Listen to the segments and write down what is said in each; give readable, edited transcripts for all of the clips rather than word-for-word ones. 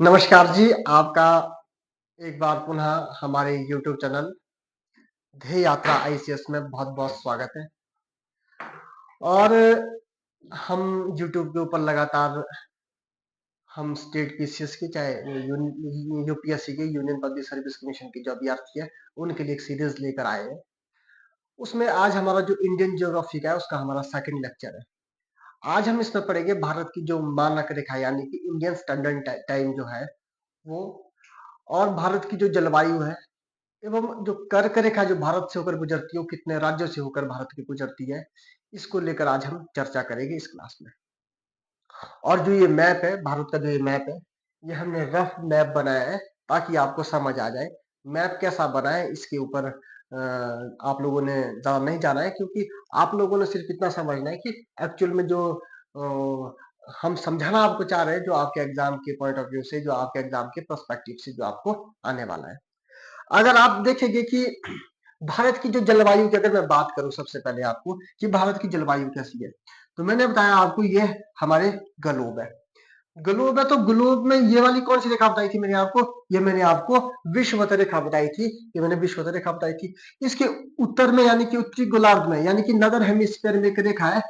नमस्कार जी, आपका एक बार पुनः हमारे यूट्यूब चैनल ध्येय यात्रा आईसीएस में बहुत-बहुत स्वागत है। और हम यूट्यूब के ऊपर लगातार हम स्टेट पीसीएस की चाहे यूपीएससी की यूनियन पब्लिक सर्विस कमीशन की जो अभ्यर्थी है, उनके लिए एक सीरीज लेकर आए हैं। उसमें आज हमारा जो इंडियन ज्योग्राफी का है, उसका हमारा सेकंड लेक्चर है। आज हम इसमें पढ़ेंगे भारत की जो मानक रेखा यानी कि इंडियन स्टैंडर्ड टाइम जो है वो, और भारत की जो जलवायु है एवं जो कर्क रेखा जो भारत से होकर गुजरती है, वो कितने राज्यों से होकर भारत की गुजरती है, इसको लेकर आज हम चर्चा करेंगे इस क्लास में। और जो ये मैप है, भारत का जो ये मैप है, ये हमने रफ मैप बनाया है ताकि आपको समझ आ जाए। मैप कैसा बना है इसके ऊपर आप लोगों ने ज़्यादा नहीं जाना है, क्योंकि आप लोगों ने सिर्फ इतना समझना है कि एक्चुअल में जो हम समझाना आपको चाह रहे हैं, जो आपके एग्जाम के पॉइंट ऑफ व्यू से, जो आपके एग्जाम के पर्सपेक्टिव से जो आपको आने वाला है। अगर आप देखेंगे कि भारत की जो जलवायु की अगर मैं बात करूं सबसे पहले आपको कि भारत की जलवायु कैसी है, तो मैंने बताया आपको ये हमारे ग्लोब है। ग्लोब है तो ग्लोब में ये वाली कौन सी रेखा बताई थी मैंने आपको? ये मैंने आपको विषुवत रेखा बताई थी। ये मैंने विषुवत रेखा बताई थी। इसके उत्तर में यानी कि उत्तरी गोलार्ध में यानी कि नदर हेमिस्फीयर में एक रेखा है,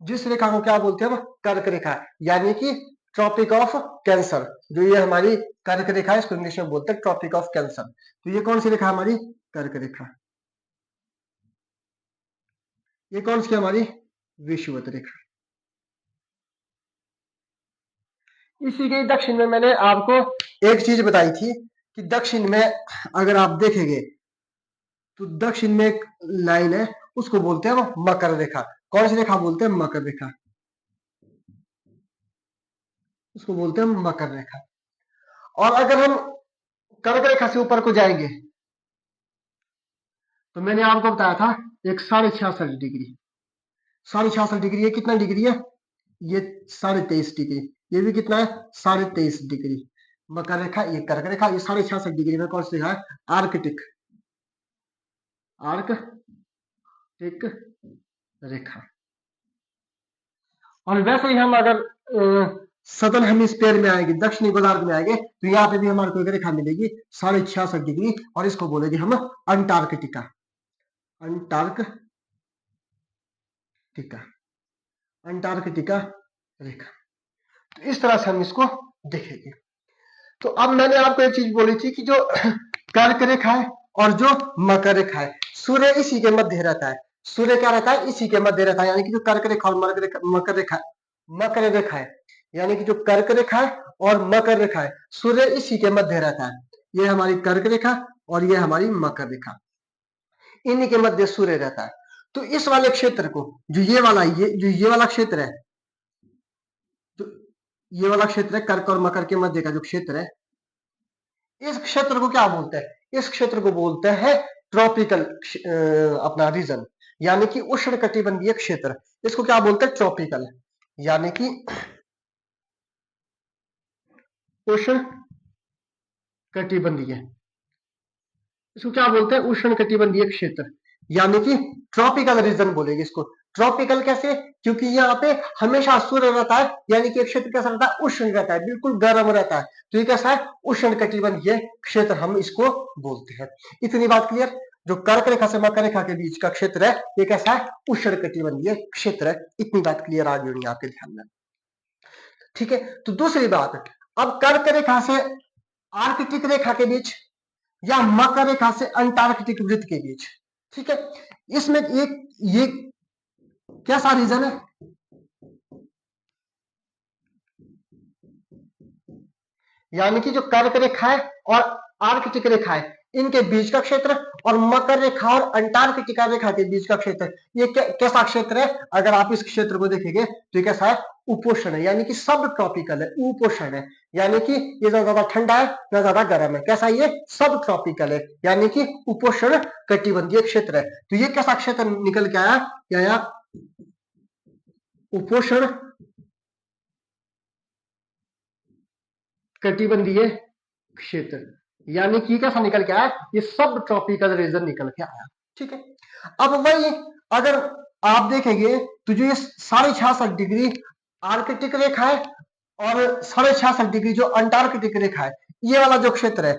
जिस रेखा को क्या बोलते हैं हम? कर्क रेखा, यानी कि ट्रॉपिक ऑफ कैंसर। जो ये हमारी कर्क रेखा है, इसको इंग्लिश में बोलते हैं ट्रॉपिक ऑफ कैंसर। तो ये कौन सी रेखा हमारी? कर्क रेखा। ये कौन सी हमारी? विषुवत रेखा। इसी के दक्षिण में मैंने आपको एक चीज बताई थी कि दक्षिण में अगर आप देखेंगे तो दक्षिण में एक लाइन है, उसको बोलते हैं हम मकर रेखा। कौन सी रेखा बोलते हैं? मकर रेखा। उसको बोलते हैं मकर रेखा। और अगर हम कर्क रेखा से ऊपर को जाएंगे तो मैंने आपको बताया था एक 66.5 डिग्री। 66.5 डिग्री, ये कितना डिग्री है? ये 23.5 डिग्री। ये भी कितना है? 23.5 डिग्री। मकर रेखा, ये कर्क रेखा, ये 66.5 डिग्री में कौन सी रेखा है? आर्कटिक। आर्कटिक रेखा। और वैसे ही हम अगर सदर्न हेमिस्फीयर में आएंगे, दक्षिणी गोलार्ध में आएंगे, तो यहाँ पे भी हमारे को एक रेखा मिलेगी 66.5 डिग्री, और इसको बोलेंगे हम अंटार्कटिका। अंटार्कटिका। अंटार्कटिका रेखा। तो इस तरह से हम इसको देखेंगे। तो अब मैंने आपको एक चीज बोली थी कि जो कर्क रेखा है और जो मकर रेखा है, सूर्य इसी के मध्य रहता है। सूर्य क्या रहता है? इसी के मध्य रहता है। यानी कि जो कर्क रेखा और मकर रेखा है, यानी कि जो कर्क रेखा है और मकर रेखा है, सूर्य इसी के मध्य रहता है। ये हमारी कर्क रेखा और ये हमारी मकर रेखा, इन्हीं के मध्य सूर्य रहता है। तो इस वाले क्षेत्र को, जो ये वाला क्षेत्र है, तो ये वाला क्षेत्र है कर्क और मकर के मध्य का जो क्षेत्र है, इस क्षेत्र को क्या बोलते हैं? इस क्षेत्र को बोलते हैं ट्रॉपिकल अपना रीजन, यानी कि उष्ण कटिबंधीय क्षेत्र। इसको क्या बोलते हैं? ट्रॉपिकल, यानी कि उष्ण कटिबंधीय। इसको क्या बोलते हैं? उष्ण कटिबंधीय क्षेत्र, यानी कि ट्रॉपिकल रीजन बोलेंगे इसको। ट्रॉपिकल कैसे? क्योंकि यहाँ पे हमेशा सूर्य रहता है, यानी कि एक क्षेत्र कैसा रहता है? उष्ण रहता है, बिल्कुल गर्म रहता है। तो ये कैसा है? उष्ण कटिबंधीय क्षेत्र हम इसको बोलते हैं। इतनी बात क्लियर? जो कर्क रेखा से मकर रेखा के बीच का क्षेत्र है, ये कैसा है? उष्ण कटिबंधीय क्षेत्र है। इतनी बात क्लियर आ गई होगी आपके ध्यान में। ठीक है, तो दूसरी बात, अब कर्क रेखा से आर्कटिक रेखा के बीच या मकर रेखा से अंटार्कटिक वृत्त के बीच, ठीक है, इसमें एक ये कैसा रीजन है? यानी कि जो कर्क रेखा है और आर्कटिक रेखा है, इनके बीच का क्षेत्र, और मकर रेखा और अंटार्कटिका रेखा के बीच का क्षेत्र, ये कैसा क्षेत्र है? अगर आप इस क्षेत्र को देखेंगे तो ये कैसा है? उपोष्ण है, यानी कि सब ट्रॉपिकल है, उपोष्ण है। यानी कि ये ना ज्यादा ठंडा है ना ज्यादा गर्म है। कैसा? ये सब ट्रॉपिकल है, यानी कि उपोष्ण कटिबंधीय क्षेत्र है। तो ये कैसा क्षेत्र निकल के आया? या उपोष्ण कटिबंधीय क्षेत्र, यानी कि कैसा निकल के आया? ये सब ट्रॉपिकल रीजन निकल के आया। ठीक है, अब वही अगर आप देखेंगे तो जो ये 66.5 डिग्री आर्कटिक रेखा है और 66.5 जो अंटार्कटिक रेखा है, ये वाला जो क्षेत्र है,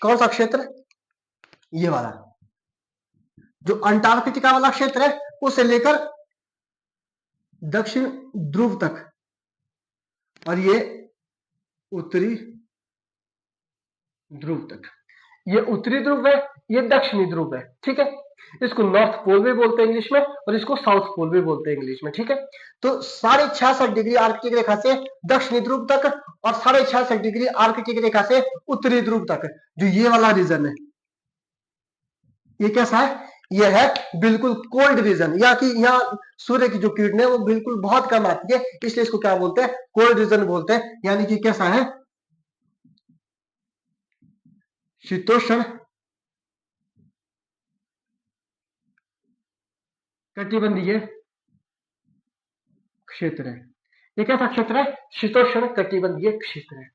कौन सा क्षेत्र, ये वाला जो अंटार्कटिका वाला क्षेत्र है, उसे लेकर दक्षिण ध्रुव तक, और ये उत्तरी ध्रुव तक, ये उत्तरी ध्रुव है, ये दक्षिणी ध्रुव है, ठीक है। इसको नॉर्थ पोल भी बोलते हैं इंग्लिश में, और इसको साउथ पोल भी बोलते हैं इंग्लिश में, ठीक है। तो 66.5 आर्कटिक रेखा से दक्षिणी ध्रुव तक और 66.5 आर्कटिक रेखा से उत्तरी ध्रुव तक, जो ये वाला रीजन है, ये कैसा है, ये है बिल्कुल कोल्ड रीजन, या कि यहाँ सूर्य की जो किरण है वो बिल्कुल बहुत कम आती है, इसलिए इसको क्या बोलते हैं, कोल्ड रीजन बोलते हैं। यानी कि कैसा है, शीतोष्ण कटिबंधीय क्षेत्र है। ये कैसा क्षेत्र है, शीतोष्ण कटिबंधीय क्षेत्र है।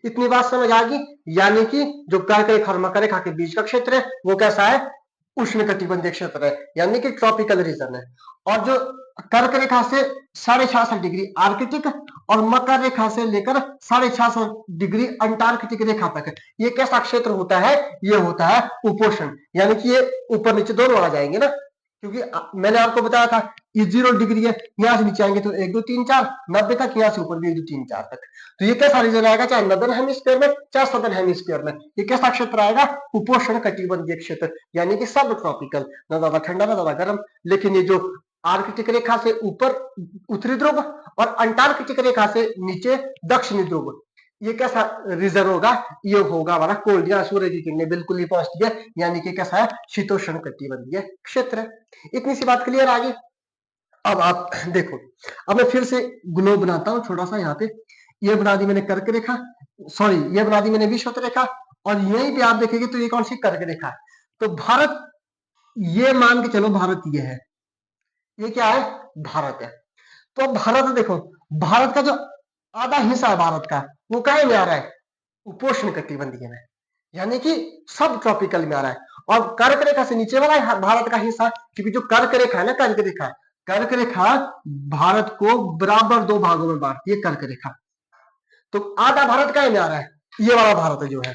इतनी बात समझ आ गई। यानी कि जो कर्क रेखा और मकर रेखा के बीच का क्षेत्र है वो कैसा है, उष्ण कटिबंधीय क्षेत्र है, यानी कि ट्रॉपिकल रीजन है। और जो कर्क रेखा से 66.5 आर्कटिक और मकर रेखा से लेकर 66.5 अंटार्कटिक रेखा तक, ये कैसा क्षेत्र होता है, ये होता है उपोष्ण। यानी कि ये ऊपर नीचे दोनों आ जाएंगे ना, क्योंकि मैंने आपको बताया था ये 0 डिग्री है, यहाँ से नीचे आएंगे तो 1 2 3 4, 90 तक, यहाँ से ऊपर भी 1 2 3 4 तक। तो ये कैसा रीजन आएगा, चाहे नॉर्दर्न हेमिस्फीयर में चाहे सदर्न हेमिस्फीयर में, ये कैसा क्षेत्र आएगा, उपोष्ण कटिबंधीय क्षेत्र, यानी कि सब ट्रॉपिकल, ना ज्यादा ठंडा ना ज्यादा गर्म। लेकिन ये जो आर्कटिक रेखा से ऊपर उत्तरी ध्रुव और अंटार्कटिक रेखा से नीचे दक्षिणी ध्रुव, ये कैसा रीजन होगा, ये होगा हमारा कोल्ड, या सूर्य की किरणें बिल्कुल ही पहुंचती है, यानी कि कैसा है, शीतोष्ण कटिबंधीय क्षेत्र है। इतनी सी बात क्लियर आ गई। अब आप देखो, अब मैं फिर से ग्लोब बनाता हूं छोटा सा, यहाँ पे ये बना दी मैंने कर्क रेखा, सॉरी ये बना दी मैंने विषुवत रेखा, और यहीं पे आप देखेंगे तो ये कौन सी कर्क रेखा है। तो भारत, ये मान के चलो भारत ये है, ये क्या है, भारत है। तो अब भारत देखो, भारत का जो आधा हिस्सा है भारत का, वो कहे में आ रहा है, उपोष्ण कटिबंधीय में, यानी कि सब ट्रॉपिकल में आ रहा है। और कर्क रेखा से नीचे वाला है भारत का हिस्सा, क्योंकि जो कर्क रेखा है ना, कर्क रेखा भारत को बराबर 2 भागों में बांटती है, कर्क रेखा। तो आधा भारत का में आ रहा है, ये वाला भारत जो है,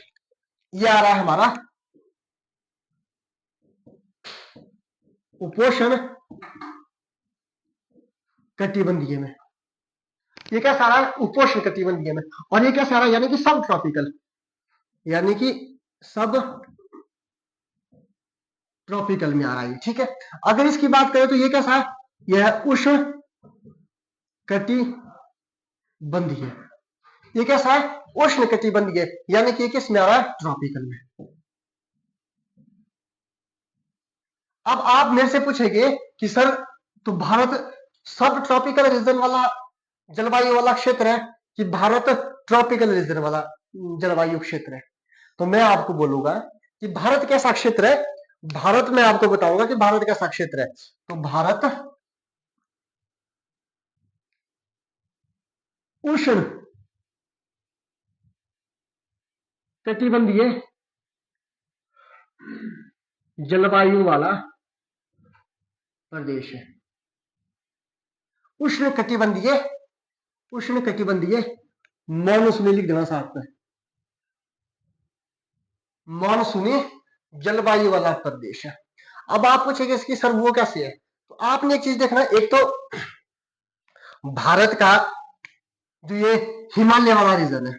ये आ रहा है हमारा उपोष्ण कटिबंधीय में। ये क्या सारा है, उपोष्ण कटिबंधीय में। और ये क्या सारा, यानी कि सब ट्रॉपिकल, यानी कि सब ट्रॉपिकल में आ रहा है, ठीक है। अगर इसकी बात करें तो ये कैसा है, यह है उष्ण कटिबंधीय। ये कैसा है, उष्ण कटिबंधीय, यानी कि किस में आ रहा है, ट्रॉपिकल में। अब आप मेरे से पूछेंगे कि सर, तो भारत सब ट्रॉपिकल रीजन वाला जलवायु वाला क्षेत्र है कि भारत ट्रॉपिकल रीजन वाला जलवायु क्षेत्र है। तो मैं आपको बोलूंगा कि भारत कैसा क्षेत्र है, भारत में आपको बताऊंगा कि भारत कैसा क्षेत्र है। तो भारत उष्ण कटिबंधीय जलवायु वाला प्रदेश है। उष्ण कटिबंधीय, उष्ण कटिबंधीय मॉनसूनी लिख देना साथ में, मॉनसूनी जलवायु वाला प्रदेश है। अब आप पूछेंगे इसकी सर वो कैसे है, तो आपने एक चीज देखना, एक तो भारत का जो ये हिमालय वाला रीजन है,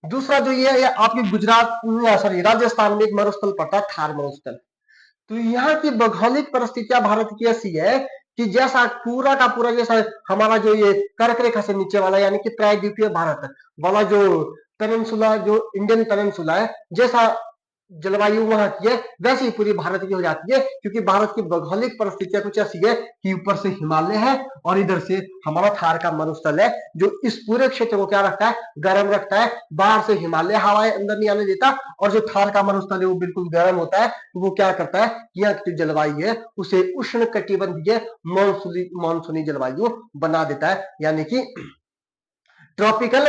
दूसरा जो ये आपके गुजरात, सॉरी राजस्थान में एक मरुस्थल पड़ता है, थार मरुस्थल। तो यहाँ की भौगोलिक परिस्थितियां भारत की ऐसी है कि जैसा पूरा का पूरा, जैसा हमारा जो ये कर्क रेखा से नीचे वाला, यानी कि प्रायद्वीपीय भारत वाला जो पेनिनसुला, जो इंडियन पेनिनसुला है, जैसा जलवायु वहां की है वैसे ही पूरी भारत की हो जाती है, क्योंकि भारत की भौगोलिक परिस्थितियां कुछ ऐसी है कि ऊपर से हिमालय है और इधर से हमारा थार का मरुस्थल है, जो इस पूरे क्षेत्र को क्या रखता है, गर्म रखता है। बाहर से हिमालय हवाएं अंदर नहीं आने देता, और जो थार का मरुस्थल है वो बिल्कुल गर्म होता है। तो वो क्या करता है, यहाँ की जो जलवायु है उसे उष्ण कटिबंधीय मानसूनी जलवायु बना देता है, यानी कि ट्रॉपिकल,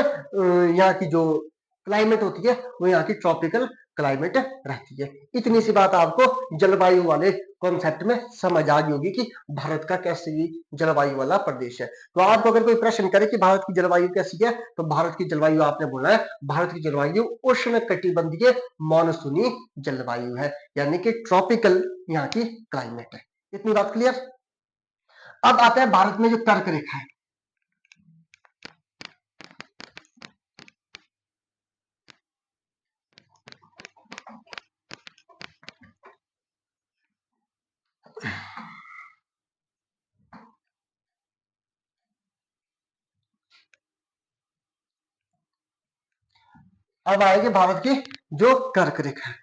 यहाँ की जो क्लाइमेट होती है वो यहाँ की ट्रॉपिकल क्लाइमेट रहती है। इतनी सी बात आपको जलवायु वाले कॉन्सेप्ट में समझ आ गई होगी कि भारत का कैसी जलवायु वाला प्रदेश है। तो आपको अगर कोई प्रश्न करे कि भारत की जलवायु कैसी है, तो भारत की जलवायु आपने बोला है भारत की जलवायु उष्ण कटिबंधीय मानसूनी जलवायु है, यानी कि ट्रॉपिकल यहाँ की क्लाइमेट है। इतनी बात क्लियर। अब आते हैं भारत में जो कर्क रेखा है। अब आएगी भारत की जो कर्क रेखा है।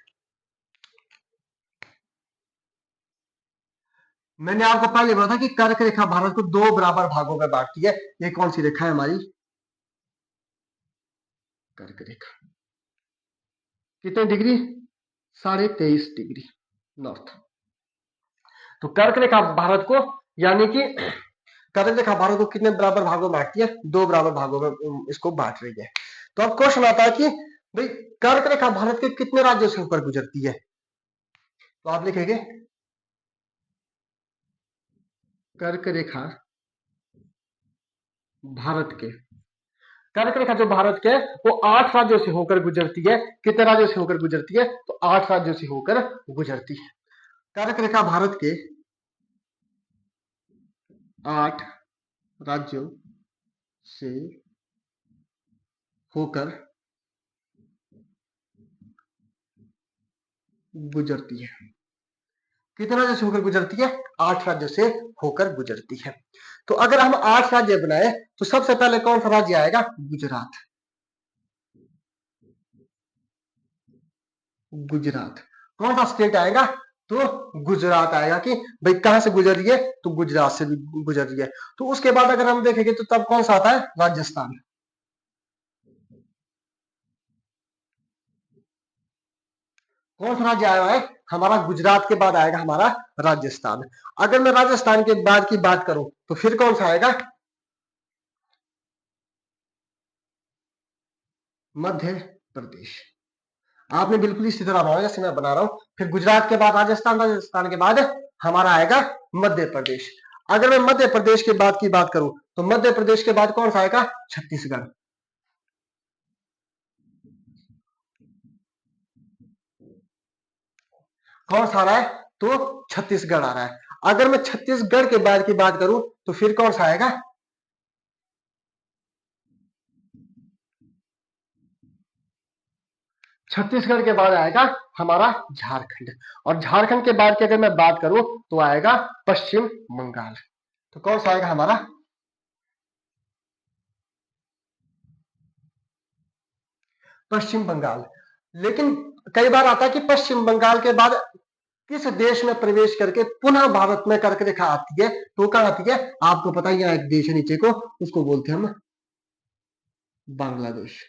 मैंने आपको पहले बोला था कि कर्क रेखा भारत को दो बराबर भागों में बांटती है। ये कौन सी रेखा है हमारी? कर्क रेखा। कितने डिग्री? 23.5 degree north. तो कर्क रेखा भारत को, यानी कि कर्क रेखा भारत को कितने बराबर भागों में बांटती है? दो बराबर भागों में इसको बांट रही है। तो अब क्वेश्चन आता है कि भाई कर्क रेखा भारत के कितने राज्यों से होकर गुजरती है? तो आप लिखेंगे कर्क रेखा भारत के, कर्क रेखा जो भारत के वो 8 राज्यों से होकर गुजरती है। कितने राज्यों से होकर गुजरती है? तो 8 राज्यों से होकर गुजरती है। कर्क रेखा भारत के 8 राज्यों से होकर गुजरती है। कितने राज्यों से होकर गुजरती है? 8 राज्यों से होकर गुजरती है। तो अगर हम 8 राज्य बनाए तो सबसे पहले कौन सा राज्य आएगा? गुजरात। गुजरात कौन सा स्टेट आएगा? तो गुजरात आएगा। कि भाई कहां से गुजर रही है? तो गुजरात से भी गुजर रही है। तो उसके बाद अगर हम देखेंगे तो तब कौन सा आता है? राजस्थान। कौन सा राज्य आया है हमारा? गुजरात के बाद आएगा हमारा राजस्थान। अगर मैं राजस्थान के बाद की बात करूं तो फिर कौन सा आएगा? मध्य प्रदेश। आपने बिल्कुल इसी तरह बनाया जैसे मैं बना रहा हूं। फिर गुजरात के बाद राजस्थान, राजस्थान के बाद हमारा आएगा मध्य प्रदेश। अगर मैं मध्य प्रदेश के बाद की बात करूं तो मध्य प्रदेश के बाद कौन सा आएगा? छत्तीसगढ़। कौन सा आ रहा है? तो छत्तीसगढ़ आ रहा है। अगर मैं छत्तीसगढ़ के बाद की बात करूं तो फिर कौन सा आएगा? छत्तीसगढ़ के बाद आएगा हमारा झारखंड। और झारखंड के बाद की अगर मैं बात करूं तो आएगा पश्चिम बंगाल। तो कौन सा आएगा हमारा? पश्चिम बंगाल। लेकिन कई बार आता है कि पश्चिम बंगाल के बाद किस देश में प्रवेश करके पुनः भारत में कर्क रेखा आती है? तो कहां आती है? आपको पता ही है, एक देश है नीचे को, उसको बोलते हैं हम बांग्लादेश।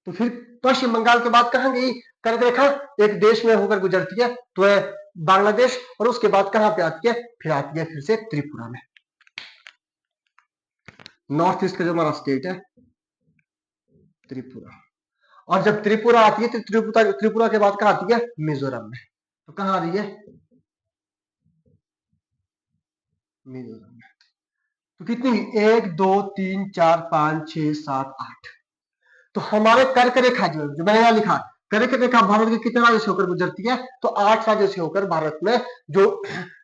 तो फिर पश्चिम बंगाल के बाद कहां गई कर्क रेखा? एक देश में होकर गुजरती है तो है बांग्लादेश। और उसके बाद कहां पे आती है? फिर आती है फिर से त्रिपुरा में। नॉर्थ ईस्ट का जो हमारा स्टेट है त्रिपुरा। और जब त्रिपुरा आती है तो त्रिपुरा त्रिपुरा के बाद कहां आती है? मिजोरम में। तो कहां आ रही है? मिजोरम में। तो कितनी? 1 2 3 4 5 6 7 8। तो हमारे कर्क रेखा जो मैंने यहां लिखा, कर्क रेखा भारत के कितने राज्यों से होकर गुजरती है? तो 8 राज्यों से होकर भारत में जो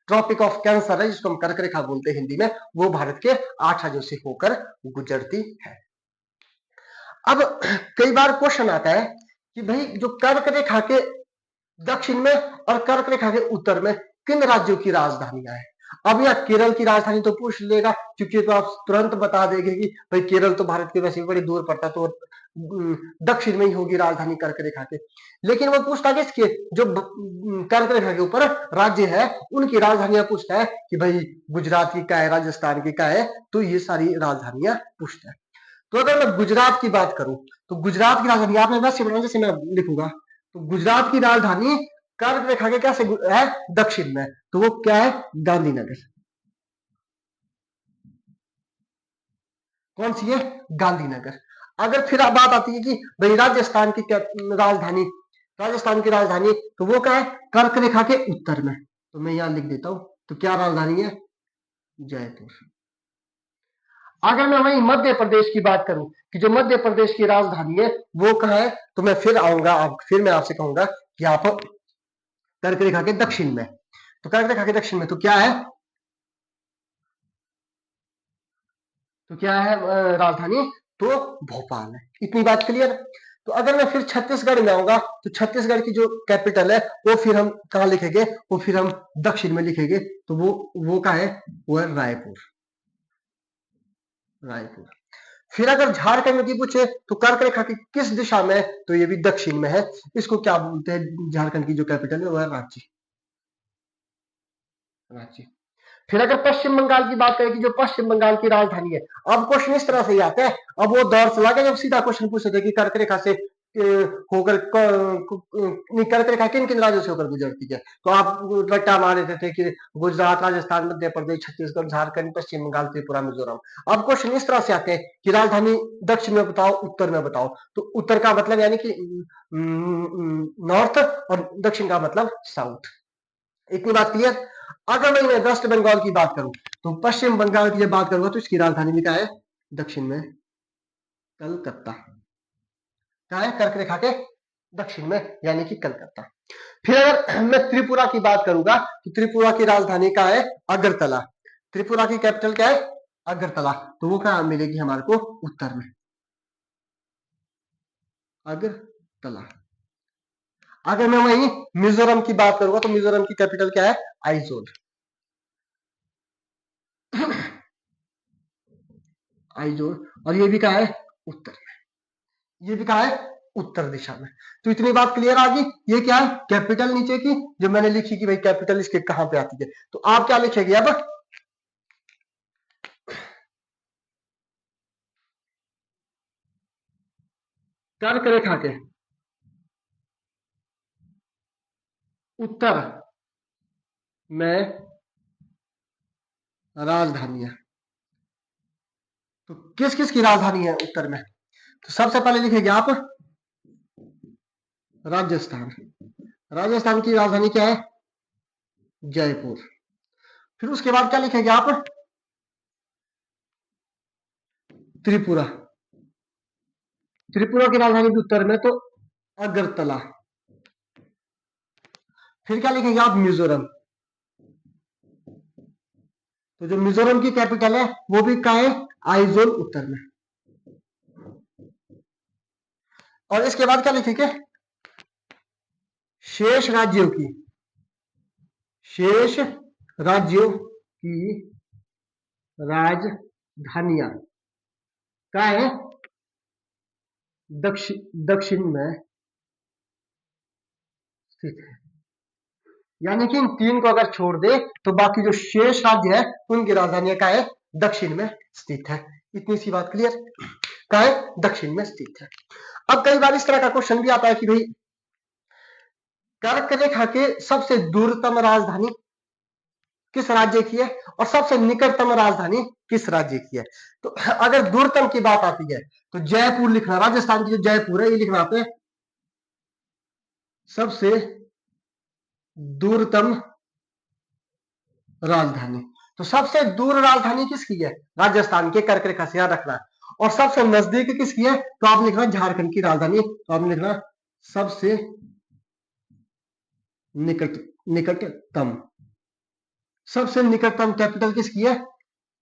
ट्रॉपिक ऑफ कैंसर है जिसको हम कर्क रेखा बोलते हैं हिंदी में, वो भारत के 8 राज्यों से होकर गुजरती है। अब कई बार क्वेश्चन आता है कि भाई जो कर्क रेखा के दक्षिण में और कर्क रेखा के उत्तर में किन राज्यों की राजधानियां हैं? अब यह केरल की राजधानी तो पूछ लेगा, क्योंकि तो आप तुरंत बता देंगे कि भाई केरल तो भारत के वैसे भी बड़ी दूर पड़ता है, तो दक्षिण में ही होगी राजधानी कर्क रेखा के। लेकिन वो पूछता है इसके जो कर्क रेखा के ऊपर राज्य है उनकी राजधानियां पूछता है कि भाई गुजरात की क्या है, राजस्थान की क्या है। तो ये सारी राजधानियां पूछता है। तो अगर मैं गुजरात की बात करूं तो गुजरात की राजधानी आपने वैसे बनाया जैसे मैं लिखूंगा। तो गुजरात की राजधानी कर्क रेखा के क्या से है? दक्षिण में। तो वो क्या है? गांधीनगर। कौन सी है? गांधीनगर। अगर फिर बात आती है कि भाई राजस्थान की क्या राजधानी, राजस्थान की राजधानी, तो वो क्या है, कर्क रेखा के उत्तर में। तो मैं यहां लिख देता हूं, तो क्या राजधानी है, जयपुर। अगर मैं वही मध्य प्रदेश की बात करूं कि जो मध्य प्रदेश की राजधानी है वो कहाँ है, तो मैं फिर आऊंगा, अब फिर मैं आपसे कहूंगा कि आप कर्क रेखा के दक्षिण में, तो कर्क रेखा के दक्षिण में तो क्या है, राजधानी, तो भोपाल है। इतनी बात क्लियर। तो अगर मैं फिर छत्तीसगढ़ में आऊंगा, तो छत्तीसगढ़ की जो कैपिटल है वो फिर हम कहाँ लिखेंगे, वो फिर हम दक्षिण में लिखेंगे, तो वो कहाँ है, वो है रायपुर। रायपुर। फिर अगर झारखंड की पूछे तो कर्क रेखा की किस दिशा में है, तो ये भी दक्षिण में है। इसको क्या बोलते हैं, झारखंड की जो कैपिटल है वो है रांची। रांची। फिर अगर पश्चिम बंगाल की बात करें कि जो पश्चिम बंगाल की राजधानी है, अब क्वेश्चन इस तरह से ही आता है, अब वो दौर चला गया जब सीधा क्वेश्चन पूछते थे कि कर्क रेखा से होकर नहीं, कर्क रेखा किन किन राज्यों से होकर गुजरती है, तो आप रट्टा मार देते थे कि गुजरात, राजस्थान, मध्य प्रदेश, छत्तीसगढ़, झारखंड, पश्चिम बंगाल, त्रिपुरा, मिजोरम। अब क्वेश्चन इस तरह से आते हैं कि राजधानी दक्षिण में बताओ, उत्तर में बताओ, तो उत्तर का मतलब यानी कि नॉर्थ, और दक्षिण का मतलब साउथ। इतनी बात क्लियर। अगर मैं वेस्ट बंगाल की बात करूं, तो पश्चिम बंगाल की जब बात करूंगा तो इसकी राजधानी भी क्या है, दक्षिण में, कलकत्ता। क्या है, कर्क रेखा के दक्षिण में, यानी कि कलकत्ता। फिर अगर मैं त्रिपुरा की बात करूंगा, तो त्रिपुरा की राजधानी क्या है, अगरतला। त्रिपुरा की कैपिटल क्या है, अगरतला। तो वो कहां मिलेगी हमारे को, उत्तर में, अगरतला। अगर मैं वही मिजोरम की बात करूंगा, तो मिजोरम की कैपिटल क्या है, आइजोल। आइजोल। और ये भी कहा है, उत्तर में। ये भी कहा है, उत्तर दिशा में। तो इतनी बात क्लियर आ गई। ये क्या है, कैपिटल नीचे की जो मैंने लिखी कि भाई कैपिटल इसके कहां पे आती है, तो आप क्या लिखेंगे अब, कर्क रेखा के उत्तर में राजधानी है। तो किस किस की राजधानी है उत्तर में, तो सबसे पहले लिखेंगे आप राजस्थान। राजस्थान की राजधानी क्या है, जयपुर। फिर उसके बाद क्या लिखेंगे आप, त्रिपुरा। त्रिपुरा की राजधानी भी उत्तर में, तो अगरतला। फिर क्या लिखेंगे आप, मिजोरम। तो जो मिजोरम की कैपिटल है वो भी कहाँ है, आइजोल, उत्तर में। और इसके बाद क्या लिखेंगे, शेष राज्यों की, शेष राज्यों की राजधानियां कहाँ है, दक्षिण में स्थित है। यानी कि इन तीन को अगर छोड़ दे तो बाकी जो शेष राज्य है उनकी राजधानियां कहाँ है, दक्षिण में स्थित है। इतनी सी बात क्लियर। कहाँ है, दक्षिण में स्थित है। अब कई बार इस तरह का क्वेश्चन भी आता है कि भाई कर्क रेखा के सबसे दूरतम राजधानी किस राज्य की है, और सबसे निकटतम राजधानी किस राज्य की है। तो अगर दूरतम की बात आती है तो जयपुर लिखना, राजस्थान की जो जयपुर है ये लिखना पे सबसे दूरतम राजधानी। तो सबसे दूर राजधानी किसकी है, राजस्थान के, कर्क रेखा से याद रखना। और सबसे नजदीक किसकी है, तो आप लिखना झारखंड की राजधानी, तो आप लिखना सबसे निकटतम। सबसे निकटतम कैपिटल किसकी है,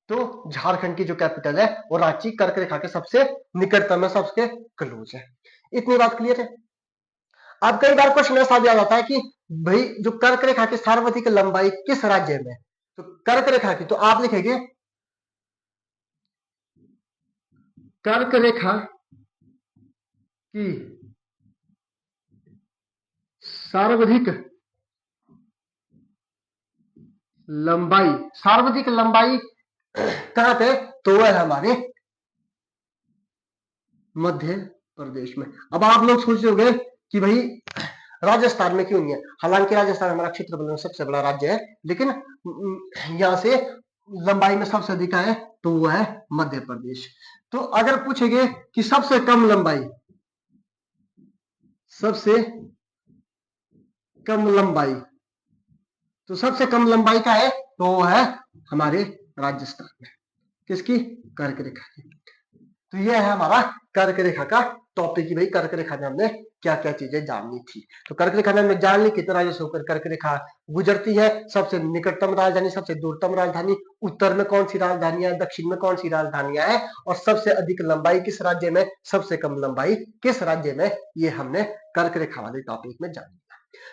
तो झारखंड की जो कैपिटल है वो रांची, कर्क रेखा के सबसे निकटतम है, सबसे क्लोज है। इतनी बात क्लियर है। अब कई बार क्वेश्चन ऐसा भी आ जाता है कि भाई जो कर्क रेखा की सार्वधिक लंबाई किस राज्य में, तो कर्क रेखा की, तो आप लिखेंगे कर्क रेखा की सार्वधिक लंबाई, सार्वधिक लंबाई कहां पे, तो वह है हमारे मध्य प्रदेश में। अब आप लोग सोच रहे होंगे कि भाई राजस्थान में क्यों नहीं है, हालांकि राजस्थान हमारा क्षेत्रफल में सबसे बड़ा राज्य है, लेकिन यहां से लंबाई में सबसे अधिक है तो वो है मध्य प्रदेश। तो अगर पूछेंगे कि सबसे कम लंबाई, सबसे कम लंबाई, तो सबसे कम लंबाई का है तो वो है हमारे राजस्थान में, किसकी, कर्क रेखा की। तो ये है हमारा कर्क रेखा का टॉपिक की, भाई कर्क रेखा में हमने क्या क्या चीजें जाननी थी। तो कर्क रेखा में हमने जान ली कितने राज्यों से होकर कर्क रेखा गुजरती है, सबसे निकटतम राजधानी, सबसे दूरतम राजधानी, उत्तर में कौन सी राजधानियां है, दक्षिण में कौन सी राजधानियां है, और सबसे अधिक लंबाई किस राज्य में, सबसे कम लंबाई किस राज्य में, ये हमने कर्क रेखा वाले टॉपिक में जान लिया।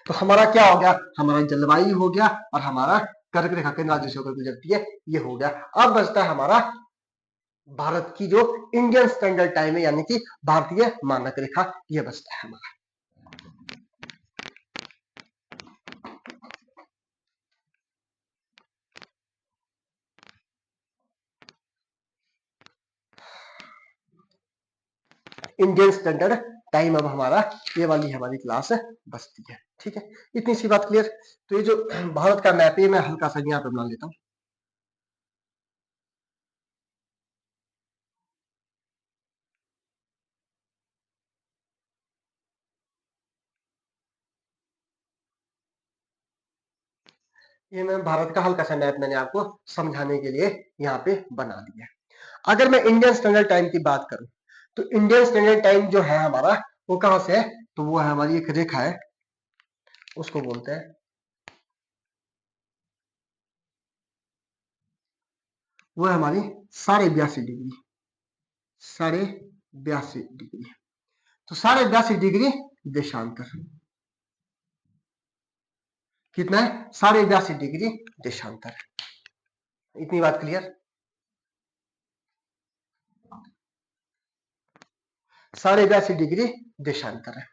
तो हमारा क्या हो गया, हमारा जलवायु हो गया और हमारा कर्क रेखा किन राज्यों से होकर गुजरती है, ये हो गया। अब बचता है हमारा भारत की जो इंडियन स्टैंडर्ड टाइम है, यानी कि भारतीय मानक रेखा, ये बचता है हमारा। इंडियन स्टैंडर्ड टाइम अब हमारा ये वाली हमारी क्लास बचती है, ठीक है, इतनी सी बात क्लियर। तो ये जो भारत का मैप है मैं हल्का सा यहाँ पे बना लेता हूँ। ये मैं भारत का हल्का सा मैप मैंने आपको समझाने के लिए यहाँ पे बना दिया। अगर मैं इंडियन स्टैंडर्ड टाइम की बात करूं तो इंडियन स्टैंडर्ड टाइम जो है हमारा वो कहां से है, तो वो है हमारी एक रेखा है, उसको बोलते हैं, वो है हमारी 82.5 डिग्री, 82.5 डिग्री। तो 82.5 डिग्री देशांतर, कितना है, 82.5 डिग्री देशांतर। इतनी बात क्लियर, 82.5 डिग्री देशांतर है।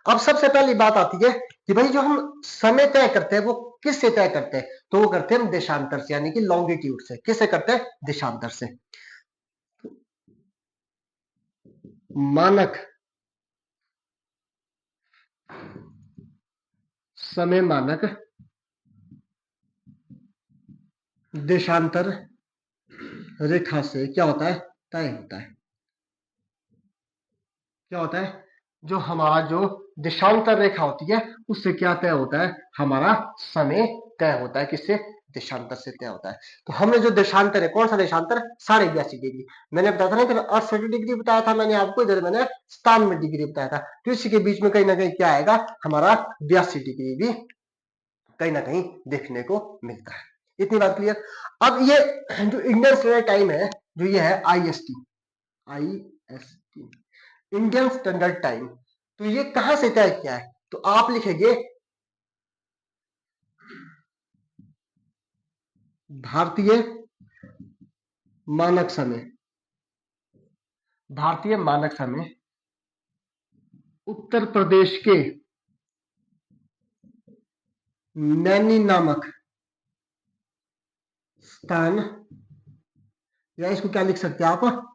अब सबसे पहली बात आती है कि भाई जो हम समय तय करते हैं वो किससे तय करते हैं, तो वो करते हैं हम देशांतर से, यानी कि लॉन्गिट्यूड से। किससे करते हैं, देशांतर से। मानक समय मानक देशांतर रेखा से क्या होता है, तय होता है। क्या होता है, जो हमारा जो देशांतर रेखा होती है उससे क्या तय होता है, हमारा समय तय होता है। किससे, देशांतर से तय होता है। तो हमने जो देशांतर है, कौन सा देशांतर, 82.5 डिग्री। मैंने बताया था ना, इधर 68 डिग्री बताया था मैंने आपको, इधर मैंने 97 डिग्री बताया था। तो इसी के बीच में कहीं ना कहीं क्या आएगा, हमारा 82 डिग्री भी कहीं ना कहीं देखने को मिलता है। इतनी बात क्लियर। अब ये जो इंडियन स्टैंडर्ड टाइम है, जो ये है IST, IST Indian standard time, तो ये कहां से तय किया है, तो आप लिखेंगे भारतीय मानक समय, भारतीय मानक समय उत्तर प्रदेश के नैनी नामक स्थान, या इसको क्या लिख सकते हैं आप,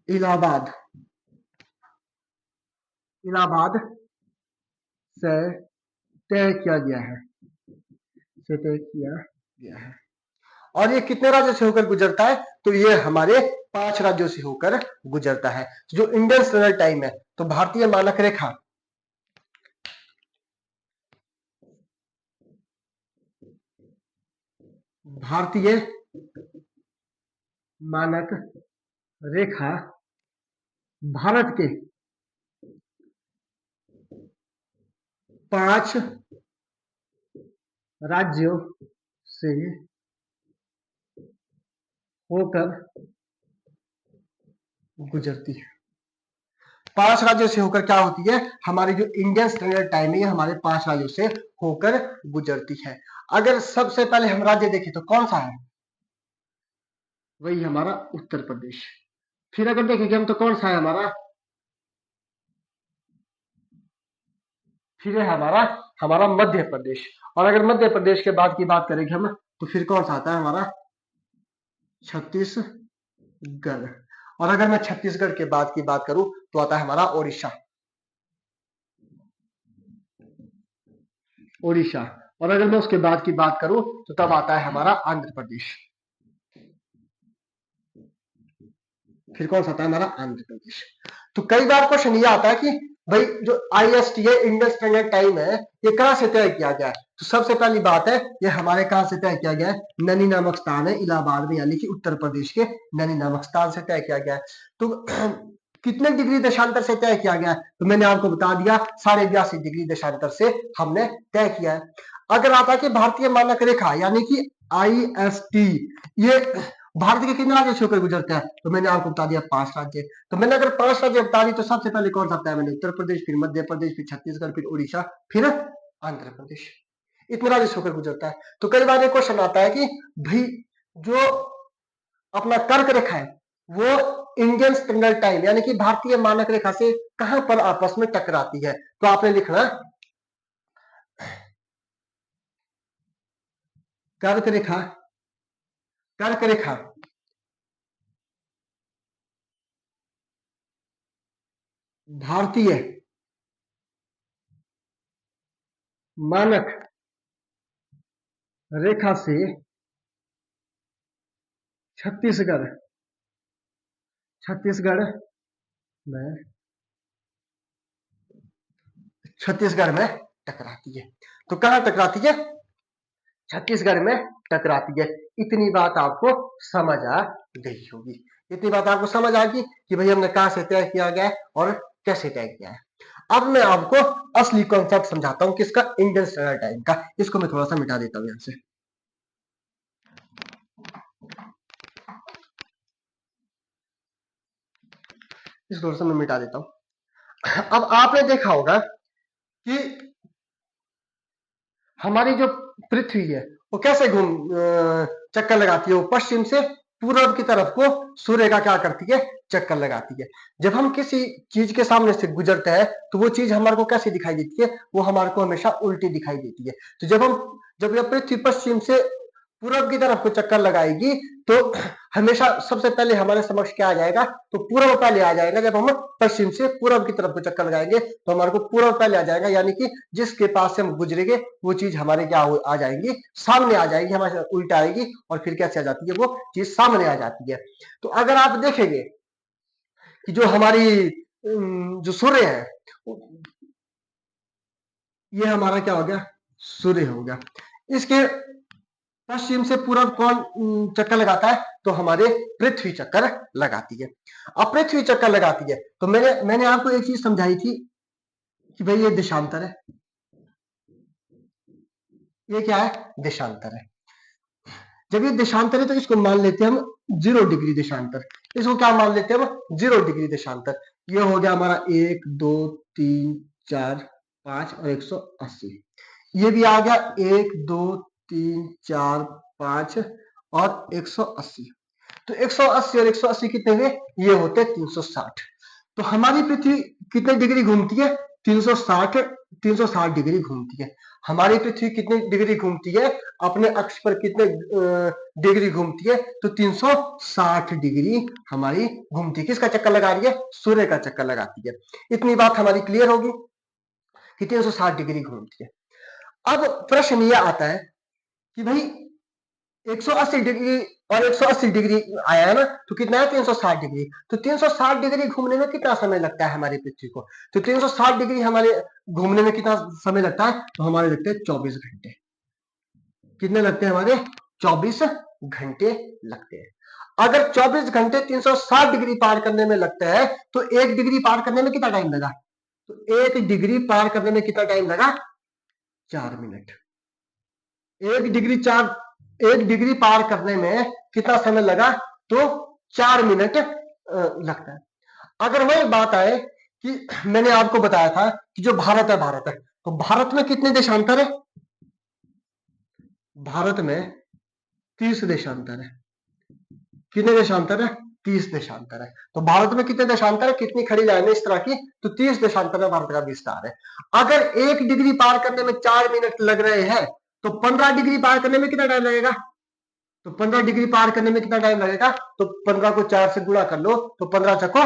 इलाहाबाद, इलाहाबाद से तय किया गया है, से तय किया गया है। और ये कितने राज्यों से होकर गुजरता है, तो ये हमारे 5 राज्यों से होकर गुजरता है। जो इंडियन स्टैंडर्ड टाइम है, तो भारतीय मानक रेखा, भारतीय मानक रेखा भारत के 5 राज्यों से होकर गुजरती है। 5 राज्यों से होकर क्या होती है, हमारी जो इंडियन स्टैंडर्ड टाइम है, ये हमारे 5 राज्यों से होकर गुजरती है। अगर सबसे पहले हम राज्य देखें तो कौन सा है, वही हमारा उत्तर प्रदेश। फिर अगर देखेंगे हम तो कौन सा है हमारा, फिर है हमारा हमारा मध्य प्रदेश। और अगर मध्य प्रदेश के बाद की बात करेंगे हम, तो फिर कौन सा आता है हमारा, छत्तीसगढ़। और अगर मैं छत्तीसगढ़ के बाद की बात करूं तो आता है हमारा ओडिशा, ओडिशा। और अगर मैं उसके बाद की बात करूं तो तब आता है हमारा आंध्र प्रदेश। फिर कौन सा आता है हमारा, आंध्र प्रदेश। तो कई बार क्वेश्चन ये आता है कि भाई जो IST है, इंडियन स्टैंडर्ड टाइम है, ये कहाँ से तय किया गया है? तो सबसे पहली बात है, ये हमारे कहाँ से तय किया गया है? नैनी नामक स्थान है इलाहाबाद में, यानी कि उत्तर प्रदेश के नैनी नामक स्थान से तय किया गया है। तो कितने डिग्री देशांतर से तय किया गया है? तो मैंने आपको बता दिया, 82.5 डिग्री देशांतर से हमने तय किया है। अगर आता है कि भारतीय मानक रेखा यानी कि IST, ये भारत के कितने राज्य होकर गुजरता है? तो मैंने आपको बता दिया 5 राज्य। तो मैंने अगर 5 राज्य बता दी तो सबसे पहले कौन सा बताया मैंने? उत्तर प्रदेश, फिर मध्य प्रदेश, फिर छत्तीसगढ़, फिर उड़ीसा, फिर आंध्र प्रदेश। इतने राज्य होकर गुजरता है। तो कई बार ये क्वेश्चन आता है कि भाई जो अपना कर्क रेखा है वो इंडियन स्टैंडर्ड टाइम यानी कि भारतीय मानक रेखा से कहां पर आपस में टकराती है? तो आपने लिखना कर्क रेखा, कर्क रेखा भारतीय मानक रेखा से छत्तीसगढ़, छत्तीसगढ़ में, छत्तीसगढ़ में टकराती है। तो कहां टकराती है? छत्तीसगढ़ में टकराती है। इतनी बात आपको समझ आ गई होगी। इतनी बात आपको समझ आ गई कि भाई हमने कहां से तय किया गया है और कैसे तय किया है। अब मैं आपको असली कॉन्सेप्ट समझाता हूं किसका? इंडियन स्टैंडर्ड टाइम का। इसको मैं थोड़ा सा मिटा देता हूं यहां से, इसको थोड़ा सा मैं मिटा देता हूं। अब आपने देखा होगा कि हमारी जो पृथ्वी है वो कैसे चक्कर लगाती है? वो पश्चिम से पूर्व की तरफ को सूर्य का क्या करती है? चक्कर लगाती है। जब हम किसी चीज के सामने से गुजरते हैं तो वो चीज हमारे को कैसे दिखाई देती है? वो हमारे को हमेशा उल्टी दिखाई देती है। तो जब यह पृथ्वी पश्चिम से पूरब की तरफ को चक्कर लगाएगी तो हमेशा सबसे पहले हमारे समक्ष क्या आ जाएगा? तो पूर्व पहले आ जाएगा। जब हम पश्चिम से पूरब की तरफ को चक्कर लगाएंगे तो हमारे को पूर्व पहले आ जाएगा, यानी कि जिसके पास से हम गुजरेंगे वो चीज हमारे क्या आ जाएंगी? सामने आ जाएगी, हमारे उल्टा आएगी और फिर कैसे आ जाती है? वो चीज सामने आ जाती है। तो अगर आप देखेंगे कि जो हमारी जो सूर्य है, ये हमारा क्या हो गया? सूर्य हो गया। इसके पश्चिम से पूरब कौन चक्कर लगाता है? तो हमारे पृथ्वी चक्कर लगाती है। अब पृथ्वी चक्कर लगाती है तो मैंने आपको एक चीज समझाई थी कि भाई ये देशांतर है। ये क्या है? देशांतर है। जब ये देशांतर है तो इसको मान लेते हैं हम 0 डिग्री देशांतर। इसको क्या मान लेते हैं हम? 0 डिग्री देशांतर। ये हो गया हमारा 1 2 3 4 5 और 180। ये भी आ गया 1 2 3 4 5 और 180। तो 180 और 180 कितने हुए? ये होते 360। तो हमारी पृथ्वी कितने डिग्री घूमती है? 360, 360 डिग्री घूमती है। हमारी पृथ्वी कितनी डिग्री घूमती है? अपने अक्ष पर कितने डिग्री घूमती है? तो 360 डिग्री हमारी घूमती है। किसका चक्कर लगा रही है? सूर्य का चक्कर लगाती है। इतनी बात हमारी क्लियर होगी कि 360 डिग्री घूमती है। अब प्रश्न यह आता है कि भाई 180 डिग्री और 180 डिग्री आया है ना, तो कितना है? 360 डिग्री। तो 360 डिग्री घूमने में कितना समय लगता है हमारी पृथ्वी को? तो 360 डिग्री हमारे घूमने में कितना समय लगता है? तो हमारे लगते हैं 24 घंटे। कितने लगते हैं हमारे? 24 घंटे लगते हैं। अगर 24 घंटे 360 डिग्री पार करने में लगता है तो 1 डिग्री पार करने में कितना टाइम लगा? तो 1 डिग्री पार करने में कितना टाइम लगा? 4 मिनट। 1 डिग्री पार करने में कितना समय लगा? तो 4 मिनट लगता है। अगर वही बात आए कि मैंने आपको बताया था कि जो भारत है, भारत है, तो भारत में कितने देशांतर है? भारत में 30 देशांतर है। कितने देशांतर है? 30 देशांतर है। तो भारत में कितने देशांतर है? कितनी खड़ी लाइन है इस तरह की? तो 30 देशांतर में भारत का विस्तार है। अगर 1 डिग्री पार करने में 4 मिनट लग रहे हैं तो 15 डिग्री पार करने में कितना टाइम लगेगा? तो 15 डिग्री पार करने में कितना टाइम लगेगा? तो 15 को 4 से गुणा कर लो तो 15 चको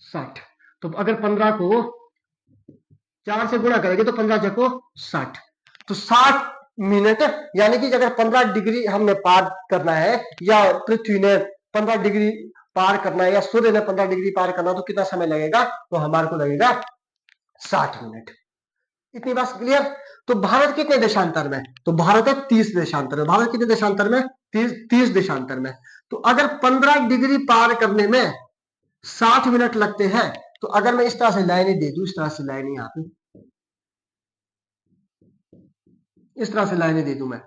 60। तो अगर 15 को 4 से गुणा करेंगे तो 15 चको 60। तो 60 मिनट, यानी कि अगर 15 डिग्री हमने पार करना है या पृथ्वी ने 15 डिग्री पार करना है या सूर्य ने 15 डिग्री पार करना तो कितना समय लगेगा? तो हमारे को लगेगा 60 मिनट। इतनी बात क्लियर? तो भारत कितने देशांतर में? तो भारत है 30 देशांतर में। भारत कितने देशांतर में? 30 देशांतर में। तो अगर 15 डिग्री पार करने में 60 मिनट लगते हैं, तो अगर मैं इस तरह से लाइनें दे दूं, इस तरह से लाइनें यहाँ पे, इस तरह से लाइनें दे दूं मैं,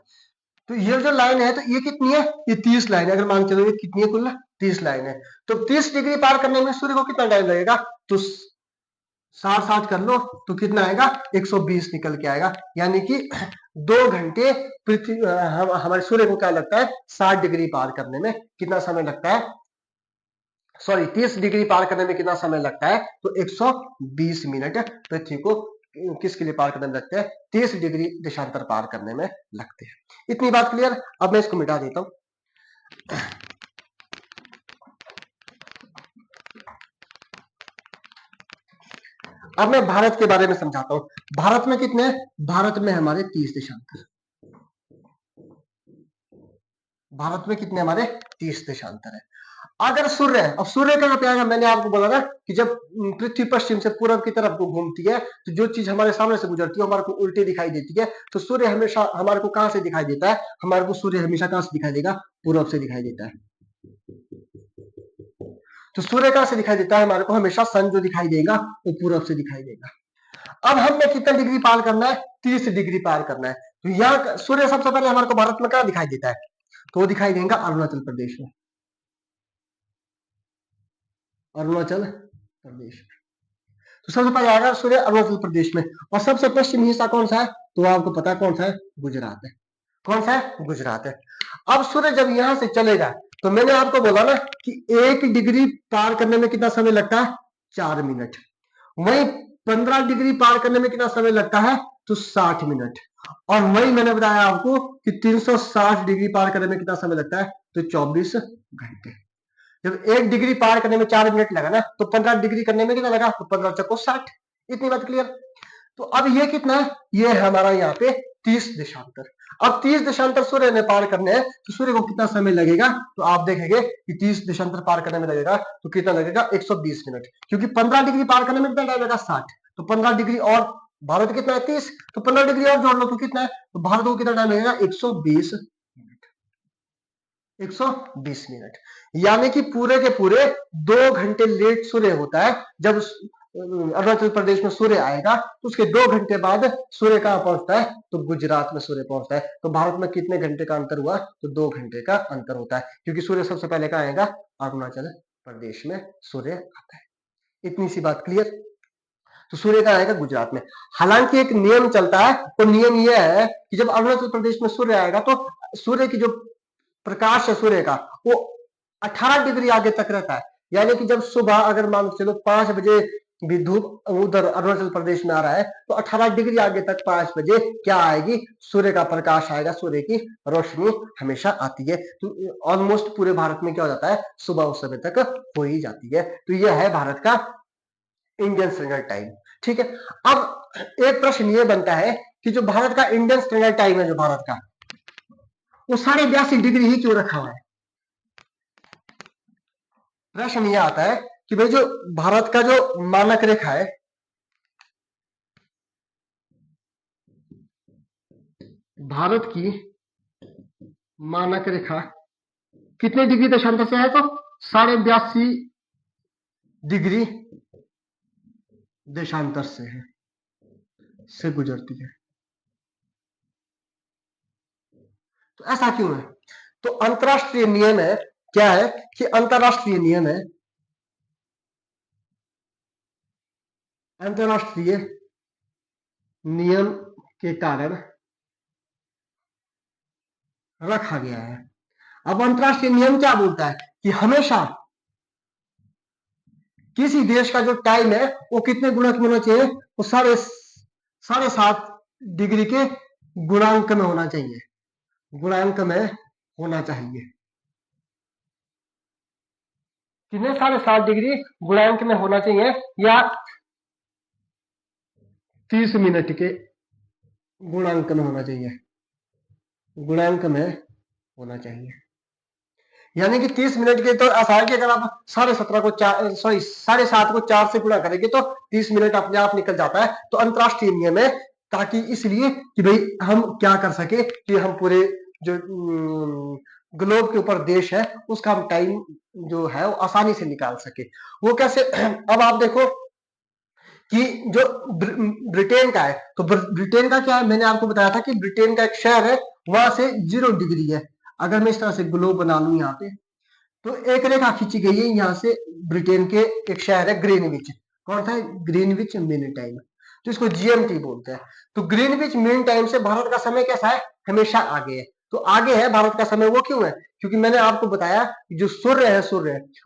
तो ये जो लाइन है तो ये कितनी है? ये 30 लाइन है। अगर मान के चलो ये कितनी है कुल? 30 लाइन है। तो 30 डिग्री पार करने में सूर्य को कितना टाइम लगेगा? तो 60 कर लो तो कितना आएगा? 120 निकल के आएगा। यानी कि 2 घंटे पृथ्वी हमारे सूर्य को क्या लगता है? 60 डिग्री पार करने में कितना समय लगता है? सॉरी, 30 डिग्री पार करने में कितना समय लगता है? तो 120 मिनट पृथ्वी को किसके लिए पार करने में लगते हैं? 30 डिग्री देशांतर पार करने में लगते हैं। इतनी बात क्लियर? अब मैं इसको मिटा देता हूं। अब मैं भारत के बारे में समझाता हूं। भारत में कितने हैं? भारत में हमारे 30 देशांतर। भारत में कितने हमारे? 30 देशांतर है। अगर सूर्य है, अब सूर्य कहां पे आएगा? मैंने आपको बोला ना कि जब पृथ्वी पश्चिम से पूर्व की तरफ को घूमती है तो जो चीज हमारे सामने से गुजरती है हमारे को उल्टी दिखाई देती है। तो सूर्य हमेशा हमारे को कहां से दिखाई देता है? हमारे को सूर्य हमेशा कहां से दिखाई देगा? पूर्व से दिखाई देता है। तो सूर्य कहां से दिखाई देता है? हमारे को हमेशा सन जो दिखाई देगा वो पूर्व से दिखाई देगा। अब हमें कितना डिग्री पार करना है? 30 डिग्री पार करना है। तो यहाँ सूर्य सबसे पहले हमारे को भारत में कहां दिखाई देता है? तो वो दिखाई देगा अरुणाचल प्रदेश में। अरुणाचल प्रदेश। तो सबसे पहले आएगा सूर्य अरुणाचल प्रदेश में। और सबसे पश्चिमी हिस्सा कौन सा है? तो आपको पता है कौन सा है? गुजरात है। कौन सा है? गुजरात है। अब सूर्य जब यहां से चलेगा तो मैंने आपको बोला ना कि 1 डिग्री पार करने में कितना समय लगता है? 4 मिनट। वही 15 डिग्री पार करने में कितना समय लगता है? तो 60 मिनट। और वही मैंने बताया आपको कि 360 डिग्री पार करने में कितना समय लगता है? तो 24 घंटे। जब 1 डिग्री पार करने में 4 मिनट लगा ना, तो 15 डिग्री करने में कितना लगा? तो 15 चक्को 60। इतनी बात क्लियर? तो अब ये कितना है? ये है हमारा यहाँ पे 30 देशांतर। अब 30 देशांतर सूर्य ने पार करने हैं तो सूर्य को कितना समय लगेगा? तो आप देखेंगे कि 30 देशांतर पार करने में लगेगा तो कितना लगेगा? 120 मिनट। क्योंकि 15 डिग्री पार करने में कितना टाइम लगेगा? 60। तो 15 डिग्री और भारत कितना है? 30। तो 15 डिग्री और जोड़ लो तो कितना है? तो भारत को कितना टाइम लगेगा? 120 मिनट। 120 मिनट। यानी कि पूरे के पूरे 2 घंटे लेट सूर्य होता है। जब अरुणाचल प्रदेश में सूर्य आएगा तो उसके 2 घंटे बाद सूर्य कहां पहुंचता है? तो गुजरात में सूर्य पहुंचता है। तो भारत में कितने घंटे का अंतर हुआ? तो 2 घंटे का अंतर होता है। क्योंकि सूर्य सबसे पहले कहां आएगा? अरुणाचल प्रदेश में सूर्य आता है। इतनी सी बात क्लियर? तो सूर्य कहां आएगा? गुजरात में। हालांकि एक नियम चलता है, तो नियम यह है कि जब अरुणाचल प्रदेश में सूर्य आएगा तो सूर्य की जो प्रकाश है सूर्य का वो 18 डिग्री आगे तक रहता है। यानी कि जब सुबह अगर मान चलो 5 बजे भी धूप उधर अरुणाचल प्रदेश में आ रहा है तो 18 डिग्री आगे तक 5 बजे क्या आएगी? सूर्य का प्रकाश आएगा, सूर्य की रोशनी हमेशा आती है। तो ऑलमोस्ट पूरे भारत में क्या हो जाता है? सुबह उस समय तक हो ही जाती है। तो यह है भारत का इंडियन स्टैंडर्ड टाइम। ठीक है। अब एक प्रश्न ये बनता है कि जो भारत का इंडियन स्टैंडर्ड टाइम है, जो भारत का, वो 82.5 डिग्री ही क्यों रखा हुआ है? प्रश्न ये आता है कि भाई जो भारत का जो मानक रेखा है, भारत की मानक रेखा कितने डिग्री देशांतर से है? तो 82.5 डिग्री देशांतर से है, से गुजरती है। तो ऐसा क्यों है? तो अंतरराष्ट्रीय नियम है, क्या है कि अंतरराष्ट्रीय नियम है, अंतरराष्ट्रीय नियम के कारण रखा गया है। अब अंतरराष्ट्रीय नियम क्या बोलता है कि हमेशा किसी देश का जो टाइम है वो कितने गुणक में होना चाहिए? वो 7.5 डिग्री के गुणांक में होना चाहिए। गुणांक में होना चाहिए। कितने? 7.5 डिग्री गुणांक में होना चाहिए, या 30 मिनट के गुणांक में होना चाहिए। गुणांक में होना चाहिए। यानी कि 30 मिनट के तो आसार की अगर आप 17:30 को 7:30 को 4 से गुणा करेंगे तो 30 मिनट अपने आप निकल जाता है। तो अंतरराष्ट्रीय नियम है, ताकि इसलिए कि भाई हम क्या कर सके कि हम पूरे जो ग्लोब के ऊपर देश है उसका हम टाइम जो है वो आसानी से निकाल सके। वो कैसे? अब आप देखो कि जो ब्रिटेन का है, तो ब्रिटेन का क्या है, मैंने आपको बताया था कि ब्रिटेन का एक शहर है, वहां से 0 डिग्री है। अगर मैं इस तरह से ग्लोब बना लू यहाँ पे, तो एक रेखा खींची गई है यहाँ से ब्रिटेन के एक शहर है ग्रीनविच। कौन था? ग्रीनविच मीन टाइम, तो इसको जीएमटी बोलते हैं। तो ग्रीनविच मीन टाइम से भारत का समय कैसा है? हमेशा आगे है। तो आगे है भारत का समय, वो क्यों है? क्योंकि मैंने आपको बताया जो सूर्य है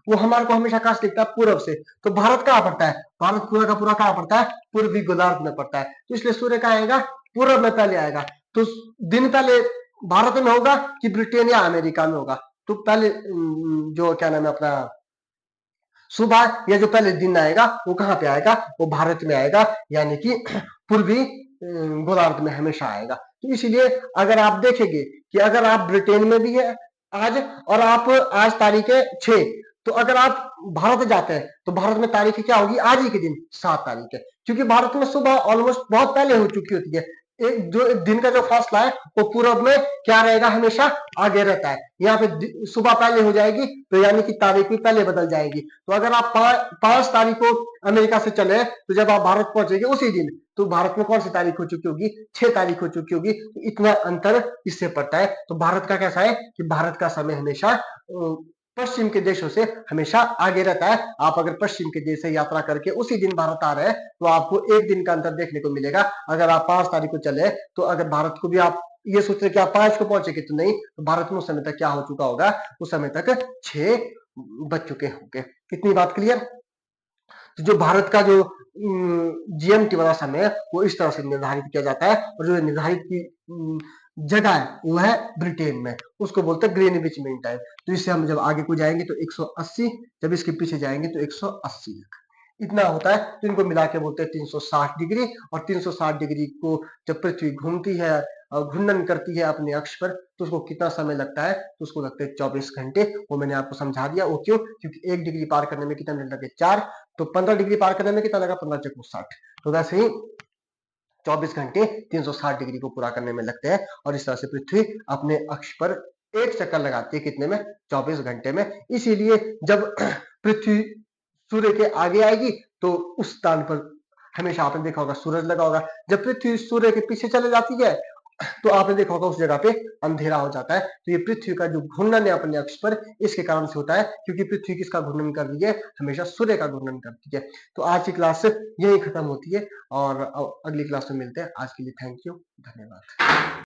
वो हमारे को हमेशा कहां से दिखता है? पूर्व से। तो भारत कहां पड़ता है? भारत पूरा का पूरा कहां पड़ता है? पूर्वी गोलार्ध में पड़ता है। तो इसलिए सूर्य कहां आएगा? पूर्व में पहले आएगा। तो दिन पहले भारत में होगा कि ब्रिटेन या अमेरिका में होगा? तो पहले जो क्या नाम है अपना सुबह या जो पहले दिन आएगा वो कहाँ पे आएगा? वो भारत में आएगा, यानी कि पूर्वी गोलार्ध में हमेशा आएगा। तो इसीलिए अगर आप देखेंगे कि अगर आप ब्रिटेन में भी है आज, और आप आज तारीख है 6, तो अगर आप भारत जाते हैं तो भारत में तारीख क्या होगी? आज ही के दिन 7 तारीख है, क्योंकि भारत में सुबह ऑलमोस्ट बहुत पहले हो चुकी होती है। एक जो दिन का जो फासला है वो पूरब में क्या रहेगा? हमेशा आगे रहता है। यहाँ पे सुबह पहले हो जाएगी तो यानी कि तारीख भी पहले बदल जाएगी। तो अगर आप 5 तारीख को अमेरिका से चले तो जब आप भारत पहुंचेंगे उसी दिन, तो भारत में कौन सी तारीख हो चुकी होगी? 6 तारीख हो चुकी होगी। तो इतना अंतर इससे पड़ता है। तो भारत का कैसा है कि भारत का समय हमेशा पश्चिम के देशों से हमेशा आगे रहता है। आप अगर पश्चिम के देश से यात्रा करके उसी दिन भारत आ रहे हैं तो आपको एक दिन का अंतर देखने को मिलेगा। अगर आप 5 तारीख को चले तो अगर भारत को भी आप ये सोच रहे कि आप 5 को पहुंचेंगे, तो नहीं, तो भारत में उस समय तक क्या हो चुका होगा? उस समय तक 6 बज चुके होंगे। इतनी बात क्लियर? तो जो भारत का जो जीएमटी वाला समय है वो इस तरह से निर्धारित किया जाता है, और जो निर्धारित की जगह है वो है ब्रिटेन में, उसको बोलते हैं ग्रीनविच मीन टाइम। तो इससे हम जब आगे को जाएंगे तो 180, जब इसके पीछे जाएंगे तो 180 इतना होता है। तो इनको मिला के बोलते हैं 360 डिग्री। और 360 डिग्री को जब पृथ्वी घूमती है और घूर्णन करती है अपने अक्ष पर, तो उसको कितना समय लगता है? तो उसको लगते हैं 24 घंटे। वो मैंने आपको समझा दिया। वो क्यों? क्योंकि 1 डिग्री पार करने में कितना मिनट लगे? 4। तो 15 डिग्री पार करने में कितना लगा? 15 चक्कू 60। तो वैसे ही 24 घंटे 360 डिग्री को पूरा करने में लगते हैं। और इस तरह से पृथ्वी अपने अक्ष पर एक चक्कर लगाती है कितने में? 24 घंटे में। इसीलिए जब पृथ्वी सूर्य के आगे आएगी तो उस स्थान पर हमेशा आपने देखा होगा सूरज लगा होगा। जब पृथ्वी सूर्य के पीछे चले जाती है तो आपने देखा होगा उस जगह पे अंधेरा हो जाता है। तो ये पृथ्वी का जो घूर्णन है अपने अक्ष पर, इसके कारण से होता है, क्योंकि पृथ्वी किसका घूर्णन कर रही है? हमेशा सूर्य का घूर्णन करती है। तो आज की क्लास यही खत्म होती है, और अगली क्लास में मिलते हैं। आज के लिए थैंक यू, धन्यवाद।